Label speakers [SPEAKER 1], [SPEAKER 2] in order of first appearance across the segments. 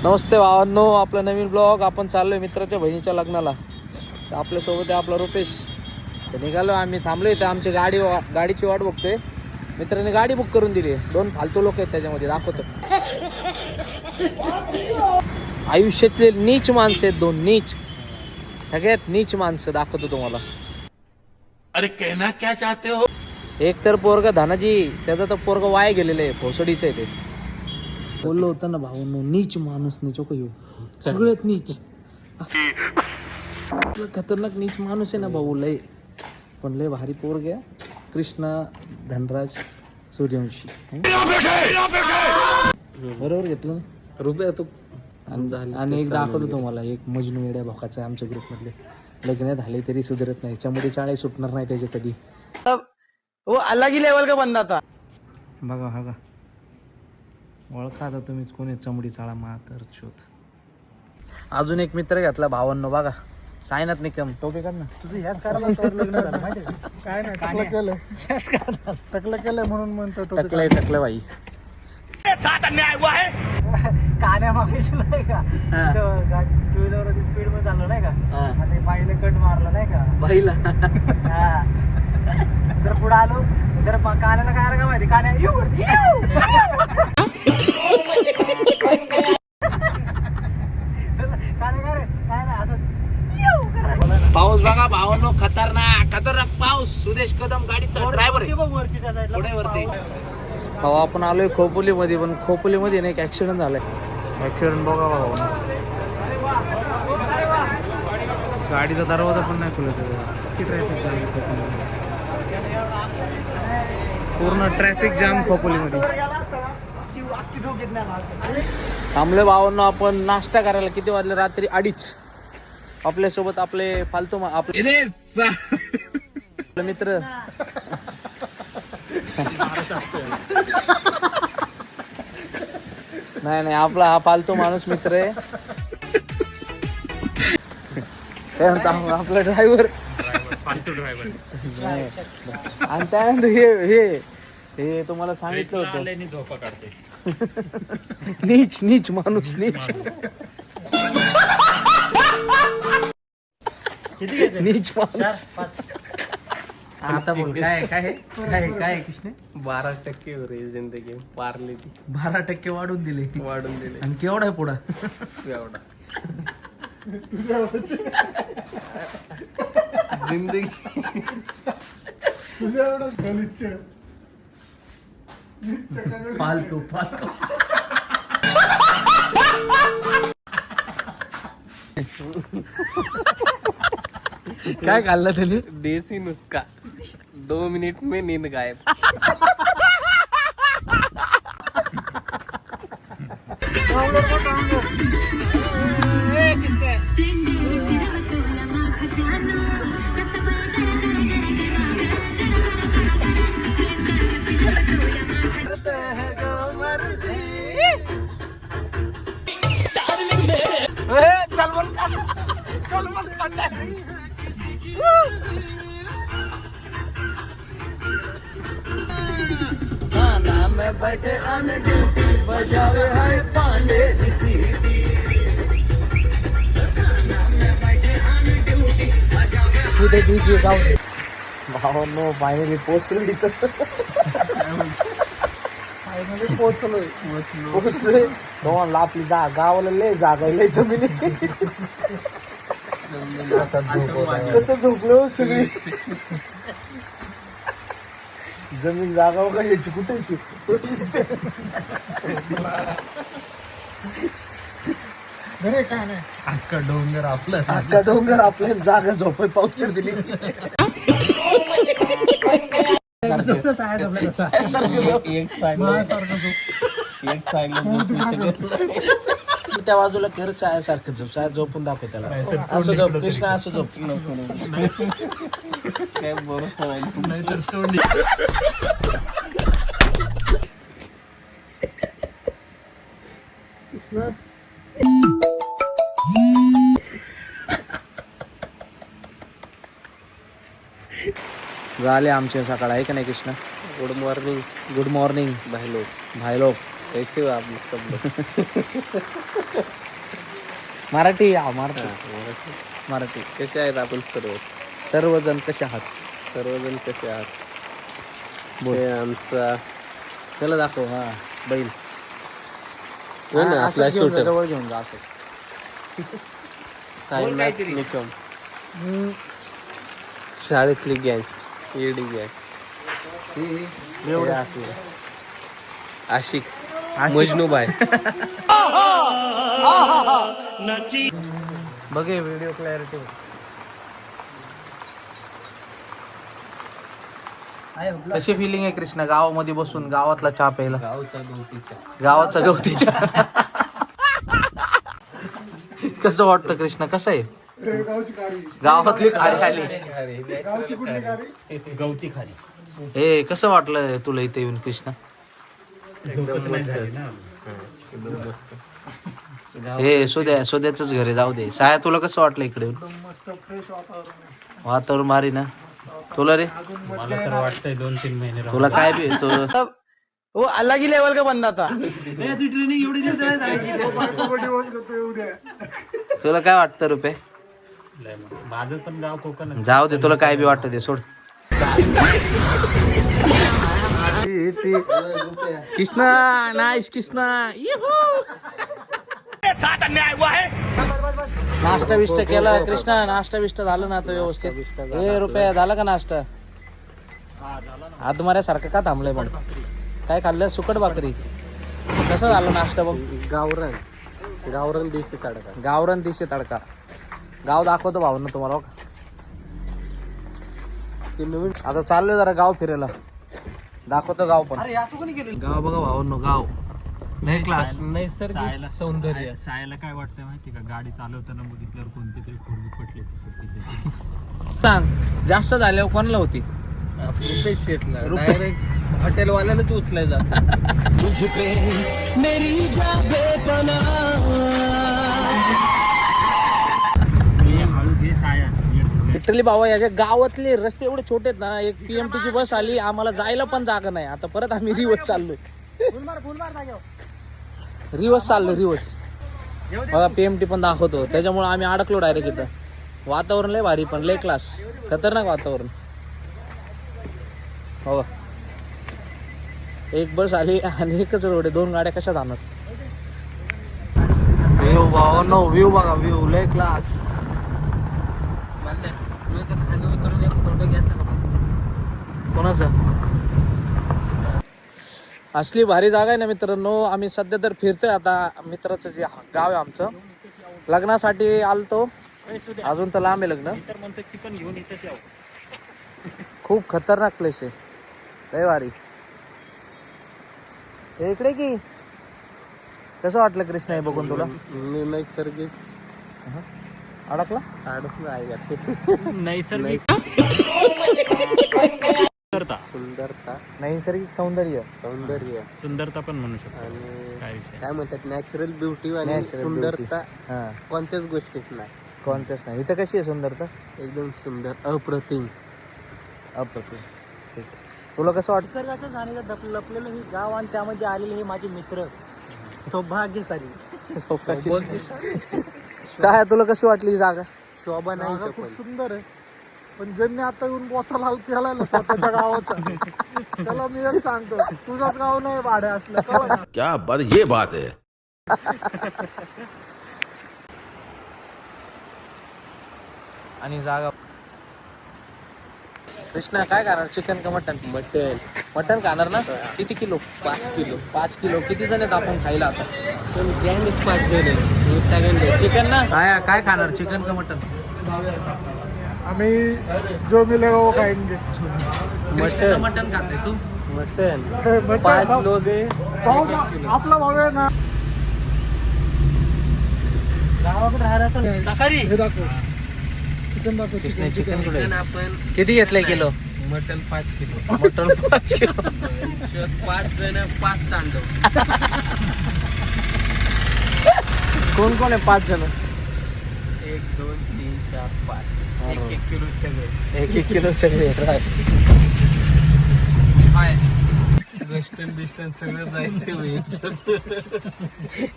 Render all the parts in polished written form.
[SPEAKER 1] नमस्ते भावांनो, आपला नवीन ब्लॉग. आपण चाललोय मित्राच्या बहिणीच्या लग्नाला. आपल्यासोबत आहे आपला रुपेश. तर निघालो आम्ही, थांबलोय इथे आमची गाडीची वाट बघतोय. मित्राने गाडी बुक करून दिली. 2 फालतू लोक आहेत त्याच्यामध्ये, दाखवतो. आयुष्यातले नीच माणसं आहेत, 2 नीच, सगळ्यात नीच माणसं दाखवतो तुम्हाला.
[SPEAKER 2] अरे कहना क्या चाहते हो?
[SPEAKER 1] एक तर पोरगा धनाजी, त्याचा तर पोरगा वाया गेलेलं आहे, भोसडीचं आहे ते. बोललो होतं ना भाऊंनो, नीच माणूस नीच को येऊ, सगळ्यात नीच, खतरनाक नीच माणूस आहे ना भाऊ. लय पण लय भारी पोरगा, कृष्णा धनराज सूर्यवंशी. बरोबर घेतलं ना रुपया तू. आणि एक दाखवतो तुम्हाला, एक मजनू येड्या भोकाचा आहे आमच्या ग्रुप मधले. लग्न झाले तरी सुधरत नाही, चमडी चाळे सुटणार नाही त्याचे कधी.
[SPEAKER 3] वो अलग ही लेवल का बंदा था.
[SPEAKER 1] बघा हा का, ओळखा आता तुम्हीच कोणी चमडी चाळा मातर शोध. अजून एक मित्र घेतला भावांनो, बघा सायनात निकम. टोपी काढ ना तुझं. ह्याच कारण लग्न झालं माहिती काय नाही, टकलं केलं म्हणून म्हणतो. टकलं भाई
[SPEAKER 3] कान्या मागायची नाही का, टू व्हीलर स्पीड मध्ये चाललो नाही का, आणि बाईला कट मारला नाही का
[SPEAKER 1] बाईला.
[SPEAKER 3] जर पुढे आलो तर कान्याला काय आलं का माहिती, कान्या
[SPEAKER 1] पाऊस बघा भावांनो, खतरनाक पाऊस. सुदेश कदम गाडीचा ड्रायव्हर आहे. पुढे वरती हो, आपण आलोय खोपोली मध्ये. पण खोपोली मध्ये नाही, एक ऍक्सिडेंट झालाय. ऍक्सिडेंट बघा भाऊ, गाडीचा दरवाजा पण नाही खुलत. ट्रॅफिक जाम, पूर्ण ट्रॅफिक जाम खोपोली मध्ये. थांबले भावांनो आपण नाश्ता करायला. किती वाजले? रात्री 2:30. आपल्यासोबत आपले फालतू आपले मित्र. नाही आपला हा फालतू माणूस मित्र आहे. आपला ड्रायव्हर फालतू ड्रायव्हर. आणि त्यानंतर हे तुम्हाला सांगितलं होतं, झोपा काढते. नीच माणूस, नीच नीच माणूस. आता बोल, काय कृष्ण?
[SPEAKER 3] 12% हो रही जिंदगी पारले ती.
[SPEAKER 1] 12% वाढून दिले. आणि केवढा आहे पुढा?
[SPEAKER 3] एवढा जिंदगी
[SPEAKER 1] फालतू काय खाल्लं त्याने?
[SPEAKER 3] देसी नुस्खा, 2 मिनट में नींद गायब. सलमान खान में बैठे ऑन ड्यूटी, बजावे है पांडे जी सीटी. कुठे बीच जाऊ भावांनो, फायनली पोहोचलो इथं. पोहोचलोय. तुम्हाला आपली गावाला लय जागा, लय जमिनी. कसं झोपलो सगळी जमीन जागा बघा याची. कुठे काय नाही, अख्खा डोंगर आपल्या जागा झोपाय पावचर दिली. त्या बाजूला घर सारखं झोप, झोपून दाखव त्याला. असं झोप कृष्णा, असं झोप. काय बरोबर कृष्णा. झाले आमचे सकाळ, आहे का नाही कृष्णा? गुड मॉर्निंग भाई लोग. कैसे हो आप सब लोग?
[SPEAKER 1] मराठी मराठी
[SPEAKER 4] मराठी.
[SPEAKER 1] मराठी.
[SPEAKER 4] कसे आहेत आपण
[SPEAKER 1] सर्वजण कसे आहात?
[SPEAKER 4] सर्वजण कसे आहात?
[SPEAKER 1] बोल.
[SPEAKER 4] हे आमचा
[SPEAKER 1] त्याला दाखव. हा बैल.
[SPEAKER 4] कोण आहे
[SPEAKER 1] हा,
[SPEAKER 4] आपला
[SPEAKER 1] असंच घेऊन जा,
[SPEAKER 4] शूटर?
[SPEAKER 1] जवळ घेऊन जा असंच.
[SPEAKER 4] साईनाथ निकम, शाळेतली गँग, ईडी गँग, आशिक, मजनूबाई.
[SPEAKER 1] बघे व्हिडिओ क्लॅरिटी. कशी फिलिंग आहे कृष्णा गावामध्ये बसून गावातला चहा प्यायला? गावाचा गवतीच्या. कसं वाटतं कृष्णा? कसं आहे? गावातली खारी आली.
[SPEAKER 3] गवती खाली.
[SPEAKER 1] हे कसं वाटलं तुला इथे येऊन कृष्णा? हे सोद्याच घर आहे, जाऊ दे. साया तुला कसं वाटलं इकडे येऊन?
[SPEAKER 3] मस्त फ्रेश
[SPEAKER 1] वातावरण मारी ना. तुला रे?
[SPEAKER 3] मला तर वाटतंय 2-3 महिने
[SPEAKER 1] तुला काय बी वो अलग ही लेवल का बंदा था.
[SPEAKER 3] ट्रेनिंग एवढी दिवस
[SPEAKER 1] तुला काय वाटतं रुपये?
[SPEAKER 3] माझं पण गाव कोकण.
[SPEAKER 1] जाऊ दे, तुला काय बी वाटतं ते सोड. कृष्णा नाईस कृष्णा. नाश्ता बिष्टा केला कृष्णा? नाश्ता बिष्टा झालं ना आता व्यवस्थित? हे रुपया झाला का नाश्ता? आदमाऱ्यासारखं का थांबलंय मग? काय खाल्लं? सुकट भाकरी. कसं झालं नाश्ता बघ?
[SPEAKER 4] गावरण देशी तडका.
[SPEAKER 1] गावरान दिशे तडका. गाव दाखवतो भावना तुम्हाला बघ.
[SPEAKER 4] ते नवीन
[SPEAKER 1] आता चाललोय जरा गाव फिरायला. दाखवतो गाव पण. गाव बघा भावनो, गाव नाही क्लास.
[SPEAKER 4] नैसर्गिक सौंदर्य.
[SPEAKER 3] सायला काय वाटतंय माहिती का? गाडी चालवताना बघितल्यावर कोणती तरी खोडगी पटली.
[SPEAKER 1] सांग, जास्त झाल्यावर कोणाला होती?
[SPEAKER 4] आपली पेशंटला डायरेक्ट हॉटेलवाल्यालाच उचलाय जात.
[SPEAKER 1] लिटरली बाबा, याच्या गावातले रस्ते एवढे छोटे आहेत ना. एक PMT ची बस आली, आम्हाला जायला पण जागा नाही. आता परत आम्ही रिवर्स चाललोय. रिवर्स. बघा PMT पण दाखवतो. त्याच्यामुळे आम्ही अडकलो डायरेक्ट इथं. वातावरण लय भारी, पण लय क्लास. खतरनाक वातावरण. हो, एक बस आली आणि एकच रोड आहे. 2 गाड्या कशा जाणार? व्ह्यू भावानो, व्ह्यू बघा, व्ह्यू लय क्लास.
[SPEAKER 4] खाली उतरून एक फोटो घ्यायचा.
[SPEAKER 1] कोणाचं? असली भारी जागा आहे ना मित्रांनो. आम्ही सध्या तर फिरतोय आता. मित्राचं जे गाव आहे आमचं, लग्नासाठी आलतो. अजून तर लांब आहे लग्न.
[SPEAKER 3] चिकन घेऊन इथेच यावं.
[SPEAKER 1] खूप खतरनाक प्लेस आहे, लय भारी. हे इकडे की कसं वाटलं कृष्णा हे बघून तुला?
[SPEAKER 4] नैसर्गिक
[SPEAKER 1] अडकला?
[SPEAKER 4] अडकलं आहे.
[SPEAKER 3] नैसर्गिक
[SPEAKER 4] सुंदरता,
[SPEAKER 1] नैसर्गिक सौंदर्य.
[SPEAKER 3] सुंदरता पण म्हणू शकतो.
[SPEAKER 4] आणि
[SPEAKER 3] काय विषय?
[SPEAKER 4] काय म्हणतात, नॅचरल ब्युटी आणि
[SPEAKER 1] Natural
[SPEAKER 4] सुंदरता
[SPEAKER 1] हा,
[SPEAKER 4] कोणत्याच गोष्टीत नाही.
[SPEAKER 1] कोणतेच नाही. इथं कशी आहे सुंदरता?
[SPEAKER 4] एकदम सुंदर, अप्रतिम.
[SPEAKER 1] अप्रतिम. ठीक. तुला कसं वाटतं?
[SPEAKER 3] निसर्गाच्या जाणीला लपलेलं हे गाव आणि त्यामध्ये आलेले हे माझे मित्र सौभाग्यशाली.
[SPEAKER 1] साया, तुला कशी वाटली ही जागा?
[SPEAKER 4] शोभा नाही
[SPEAKER 3] जागा
[SPEAKER 4] इथं
[SPEAKER 3] खूप
[SPEAKER 4] पण.
[SPEAKER 3] सुंदर आहे. पण ज्यांनी आता येऊन बोचा लाल केलाय ना स्वतःच्या गावाचा, त्याला मी एक सांगतो, तुझंच गाव नाही भाडे असलं कळलं का?
[SPEAKER 2] क्या बात, ये बात है.
[SPEAKER 1] आणि जागा. कृष्णा काय खाणार? चिकन का मटन?
[SPEAKER 4] मटन.
[SPEAKER 1] मटन खाणार ना? किती किलो?
[SPEAKER 4] 5 किलो.
[SPEAKER 1] 5 किलो. किती जण आहेत आपण खायला आता?
[SPEAKER 4] पण गँग 5 जण आहे. सगळ्यांना
[SPEAKER 1] चिकन ना? काय खाणार? चिकन का मटन?
[SPEAKER 3] आम्ही जो मिलेगा वो खाएंगे.
[SPEAKER 1] मटन. मटन खाते तू?
[SPEAKER 4] मटन 5 लोग आहे.
[SPEAKER 3] आपला भाऊ आहे ना गावाकडे राहायला सकाळी हे दाखव. चिकन दाखव.
[SPEAKER 1] कृष्णा, चिकन कुठे?
[SPEAKER 4] चिकन आपण
[SPEAKER 1] किती घेतलंय kilo?
[SPEAKER 4] Mutton 5 kilo.
[SPEAKER 1] Mutton 5 kilo.
[SPEAKER 4] 5 जण 5 तांडव.
[SPEAKER 1] कोण कोण आहे 5 जण?
[SPEAKER 4] 1 2 3 4 5 1 किलो सगळे.
[SPEAKER 1] 1 किलो सगळे.
[SPEAKER 4] वेस्टर्न बिस्टर्न सगळं जायचं.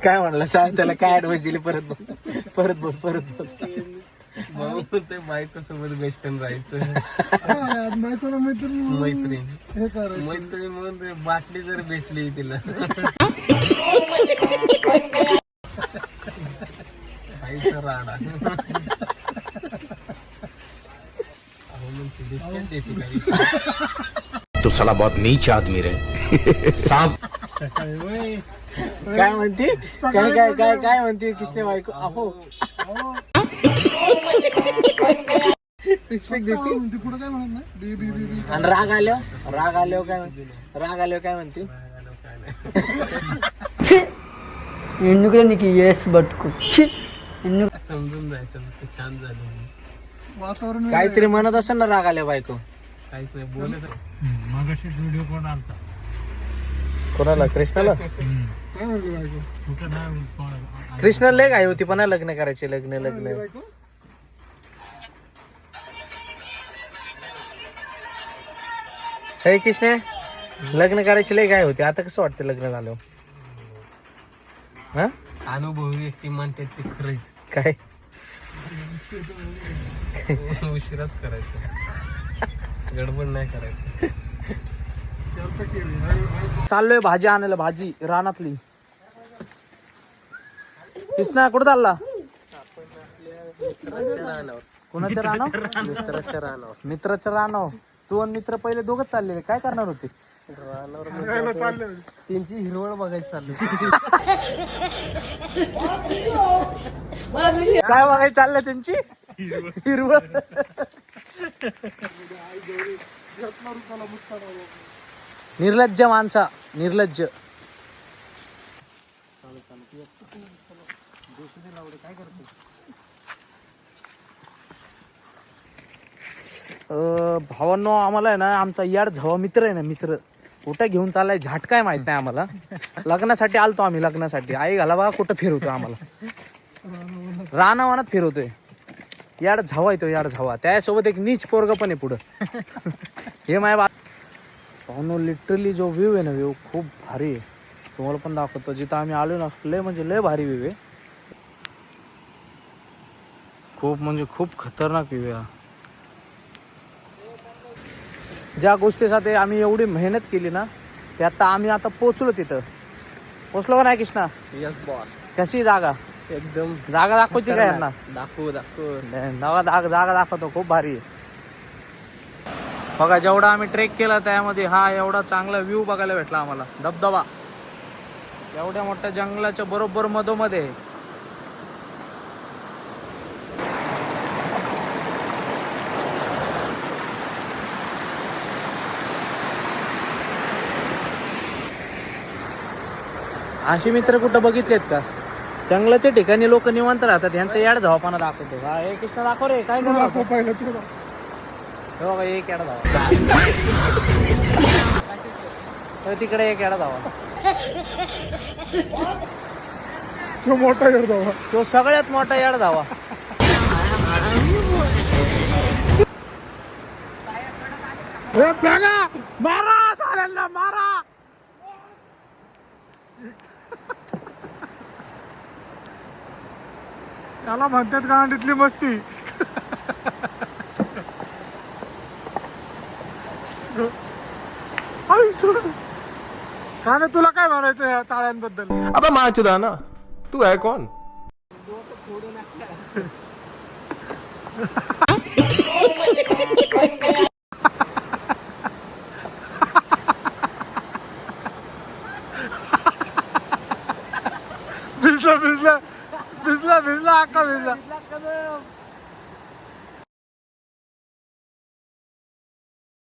[SPEAKER 1] काय म्हणला शाळेत त्याला काय ऍडवाइस दिली परत बोल परत बोल परत बोल.
[SPEAKER 4] भाऊ ते बायको सोबत वेस्टर्न राहायचं.
[SPEAKER 3] बायकोला मैत्रीण
[SPEAKER 4] मैत्रीण
[SPEAKER 3] हे करायचं.
[SPEAKER 4] मैत्रीण म्हणून ते बाटली जर भेटली तिला खायचं राडा. अहो म्हणते बिस्किट देते काही.
[SPEAKER 2] तो साला बहुत नीच आदमी रे सांप.
[SPEAKER 1] काय म्हणते काय काय काय काय म्हणते किसने बायको अहो रिस्पेक्ट देते.
[SPEAKER 3] म्हणते पुढे काय म्हणत नाही बी बी बी बी.
[SPEAKER 1] आणि राग आल्यावर काय म्हणते राग आल्यावर काय म्हणते
[SPEAKER 5] ఎందుకు ఎస్ బతుకు
[SPEAKER 4] समजून जायचं ते शांत झालं.
[SPEAKER 3] वातावरण
[SPEAKER 1] काहीतरी म्हणत असेल ना राग आल्या बायको.
[SPEAKER 4] काहीच नाही बोलत.
[SPEAKER 1] कोणाला कृष्णाला
[SPEAKER 3] काय म्हणते बायको?
[SPEAKER 1] कृष्णाला लय काय होती पण लग्न करायचे लग्न लग्न.
[SPEAKER 3] बायको
[SPEAKER 1] हे कृष्ण लग्न करायची लय काय होती आता कसं वाटतं लग्न झालं हा
[SPEAKER 4] अनुभवी व्यक्ती म्हणतात ते खरंच.
[SPEAKER 1] काय
[SPEAKER 4] उशिराच करायचं, गडबड नाही करायचं.
[SPEAKER 3] जास्त केली.
[SPEAKER 1] चाललोय भाजी आणायला भाजी रानातली. कृष्णा कुठं चालला कोणाच्या रानावर
[SPEAKER 4] मित्राच्या रानावर.
[SPEAKER 1] मित्राच्या रानावर. तू आणि मित्र पहिले दोघच चाललेले काय करणार होते
[SPEAKER 3] राहायला चालले होते.
[SPEAKER 4] त्यांची हिरवळ बघायची चालली.
[SPEAKER 1] काय बघायला चाललंय त्यांची हिरवळ. निर्लज्ज माणसा निर्लज्ज. भावांनो आम्हाला आहे ना आमचा याड झावा मित्र आहे ना मित्र कुठं घेऊन चाललाय झाट काय माहित नाही आम्हाला. लग्नासाठी आलतो आम्ही लग्नासाठी. आई घाला बा कुठं फिरवतोय आम्हाला रानावानात फिरवतोय. याड झावा येतो याड झावा. त्यासोबत एक नीच पोरग पण आहे पुढं. हे माय भावांनो लिटरली जो व्ह्यू आहे ना व्ह्यू खूप भारी आहे. तुम्हाला पण दाखवतो जिथं आम्ही आलो ना लय म्हणजे लय भारी व्ह्यू आहे. खूप म्हणजे खूप खतरनाक व्ह्यू आहे. ज्या गोष्टीसाठी आम्ही एवढी मेहनत केली ना ते आता आम्ही आता पोचलो तिथं. पोचलो का नाही कृष्णा?
[SPEAKER 4] Yes boss.
[SPEAKER 1] कशी जागा
[SPEAKER 4] एकदम
[SPEAKER 1] जागा दाखवायची काय यांना?
[SPEAKER 4] दाखवू
[SPEAKER 1] जागा दाखवतो खूप भारी आहे. बघा जेवढा आम्ही ट्रेक केला त्यामध्ये हा एवढा चांगला व्ह्यू बघायला भेटला आम्हाला. धबधबा एवढ्या मोठ्या जंगलाच्या बरोबर मधोमध्ये आहे. अशी मित्र कुठं बघितलेत का? जंगलाच्या ठिकाणी लोक निवांत राहतात. यांचा याड धावापणा दाखवतो. हा हे कृष्ण दाखव रे काय
[SPEAKER 3] तू दाखव पहिलं तू दाखव.
[SPEAKER 1] हे बघा एक याड धावा तिकडे एक याड धावा.
[SPEAKER 3] तो मोठा करतो बाबा.
[SPEAKER 1] तो सगळ्यात मोठा याड धावा.
[SPEAKER 3] हे बघा मारा चालेल मारा. त्याला म्हणतात गांडीतली मस्ती. का तुला काय म्हणायचं या चाळ्यांबद्दल?
[SPEAKER 2] अबे माचदा ना तू है कौन?
[SPEAKER 3] भिजला भिजला भिजला भिजला अक्का भिजला.